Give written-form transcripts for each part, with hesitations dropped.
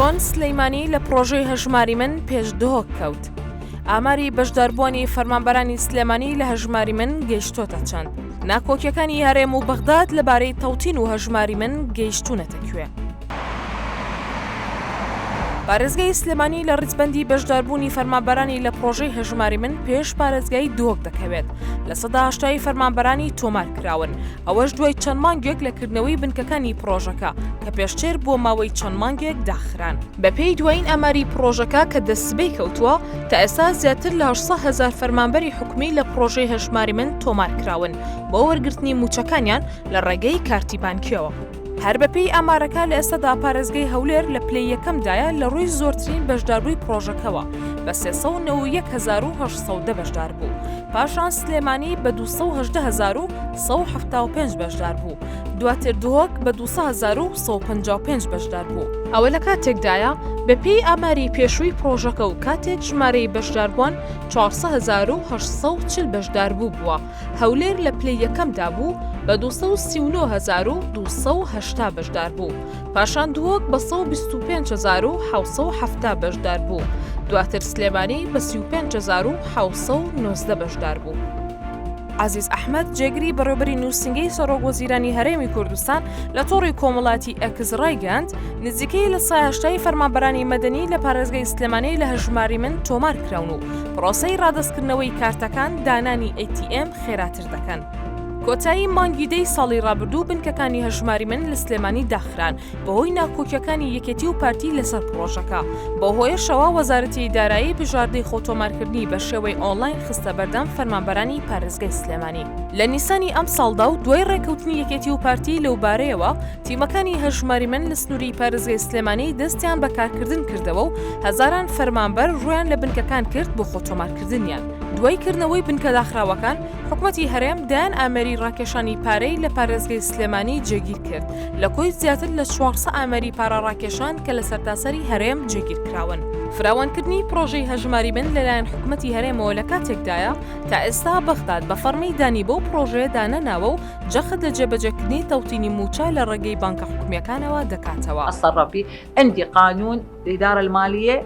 چۆن سلەیمانی لە پرۆژەی هەژماری من پێشدۆک کەوت. ئاماری بەشداربوونی فەرمانبەرانی سلێمانی لە هەژماری من گەیشتۆتە چەند. ناکۆکیەکانی هەرێم و بەغداد لەبارەی تەوتین و هەژماری من گەیشتوونەتە کوێ. پارێزگای سلێمانی لە ڕیزبەندی بەشداربوونی فەرمانبەرانی لە پرۆژەی هەژماری من پێش پارێزگای دۆک دەکەوێت. لە سەدا هەشتای فەرمانبەرانی تۆمار کراون. ئەوەش دوای چەند مانگێک لە کردنەوەی بنکەکانی پرۆژەکە کە پێشتر بۆ ماوەی چەند مانگێک داخران. بەپێی دوایین ئەماری پرۆژەکە کە دەستبەی کەوتووە تا ئێستا زیاتر لە 800,000 فەرمانبەری حکومی لە پرۆژەی هەژماری من تۆمار کراون بۆ وەرگرتنی موچەکانیان لە ڕێگەی کارتی بانکیەوە. هەر بەپێی ئامارەکە لە ئێستادا پارێزگای هەولێر لە پلەی یەکەمدایە لە ڕووی زۆرترین بەشداربووی پرۆژەکەوە بە 391,810 بەشدار بوو. پاشان سلێمانی بە 218,175 بەشدار بوو. دواتر دۆک بە 200,155 بەشدار بوو. ئەوە لە کاتێکدایە بەپێی ئاماری پێشووی پرۆژەکە و کاتێک ژمارەی بەشداربوون 400,840 بەشدار بووە. هەولێر لە پلەی یەکەمدا بوو بە 239,280 بەشدار بوو. پاشان دۆک بە 125,770 بەشدار بوو. دواتر سلێمانی بە 35,790 بەشدار بوو. عزیز ئەحمەد جێگری بەڕێوەبەری نووسنگەی سەرۆکوەزیرانی هەرێمی کوردستان لە تۆڕی کۆمەڵاتی ئەکس ڕایگەاند نزیکەی لە 8 فەرمانبەرانی مەدەنی لە پارێزگای سلێمانی لە هەژماری من تۆمار کراون و پرۆسەی ڕادەستکردنەوەی کارتەکان دانانی ATM خێراتر دەکەن. کۆتایی مانگی دەی ساڵی ڕابردوو بنکەکانی هەژماری من لە سلێمانی داخران بەهۆی ناکۆکیەکانی یەکێتی و پارتی لەسەر پرۆژەکە. بە هۆیشەوە وەزارەتی دارایی بژاردەی خۆتۆمارکردنی بە شێوەی ئۆنلاین خستە بەردەم فەرمانبەرانی پارێزگای سلێمانی. لە نیسانی ئەم ساڵدا و دوای ڕێکەوتنی یەکێتی و پارتی لەوبارەیەوە تیمەکانی هەژماری من لە سنووری پارێزگای سلێمانی دەستیان بەکارکردن کردەوە و هەزاران فەرمانبەر ڕویان لە بنکەکان کرد بۆ خۆتۆمارکردنیان. دوای کردنەوەی بنکە داخراوەکان حکومەتی هەرێم دایان ئامەری ڕاکێشانی پارەی لە پارێزگای سلێمانی جێگیر کرد لە کۆی زیاتر لە 400 ئامەری پارە ڕاکێشان کە لە سەرتاسەری هەرێم جێگیر کراون. فراوانکردنی پرۆژەی هەژماری من لەلایەن حکومەتی هەرێمەوە لە کاتێکدایە تا ئێستا بەغداد بە فەرمی دانی بۆ پرۆژەیە دانەناوە و جەخت لە جێبەجێکردنی تەوتینی موچە لە ڕێگەی بانکە حکومیەکانەوە دەکاتەوە. الصرفي عندي قانون الإدارة المالية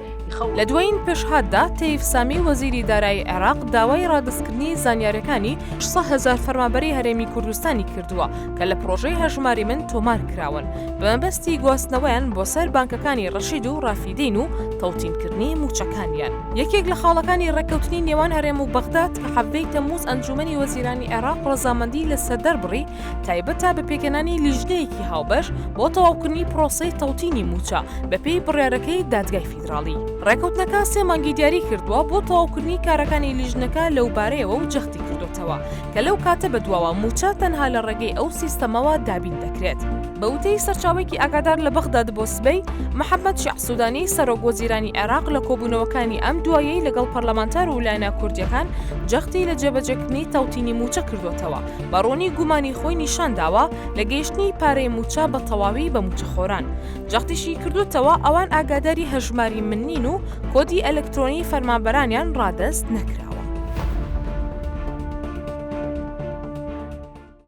لە دوایین پێشهاتدا تەیف سامی وەزیری دارایی عێراق داوای ڕادستکردنی زانیاریەکانی 600,000 فەرمانبەری هەرێمی کوردستانی کردووە کە لە پرۆژەی هەژماری من تۆمار کراون بە مەبەستی گواستنەوەیان بۆ سەر بانکەکانی ڕەشید و ڕافیدین و تەوتینکردنی موچەکانیان. یەکێک لە خاڵەکانی ڕێکەوتنی نێوان هەرێم و بەغداد کە حەڤەی تەمووز ئەنجومەنی وەزیرانی عێراق ڕەزامەندی لەسەر دەربڕی تایبەتە بە پێکەنانی لیژنەیەکی هاوبەش بۆ تەواوکردنی پرۆسەی تەوتینی موچە بەپێی بڕیارەکەی دادگای فیدراڵی. ڕێکەوتنەکە 3 مانگی دیاری کردووە بۆ تەواوکردنی کارەکانی لیژنەکە لەوبارەیەوە و جەختی کردوتەوە کە لەو کاتە بەدواوە موچە تەنها لە ڕێگەی ئەو سیستەمەوە دابین دەکرێت. بە وتەی سەرچاوێکی ئاگادار لە بەغداد بۆ سبەی محەممەد شیع سوودانی سەرۆکوەزیرانی عێراق لە کۆبوونەوەکانی ئەم دوایەی لەگەڵ پەرلەمانتار و لایەنە کوردیەکان جەختی لە جێبەجێکردنی تەوتینی موچە کردوتەوە. بەڕوونی گومانی خۆی نیشانداوە لە گەیشتنی پارەی موچە بە تەواوی بە موچەخۆران. جەختیشی کردوتەوە ئەوان ئاگاداری هەژماری من نین و کۆدی ئەلکترۆنی فەرمانبەرانیان ڕادەست نەکرا.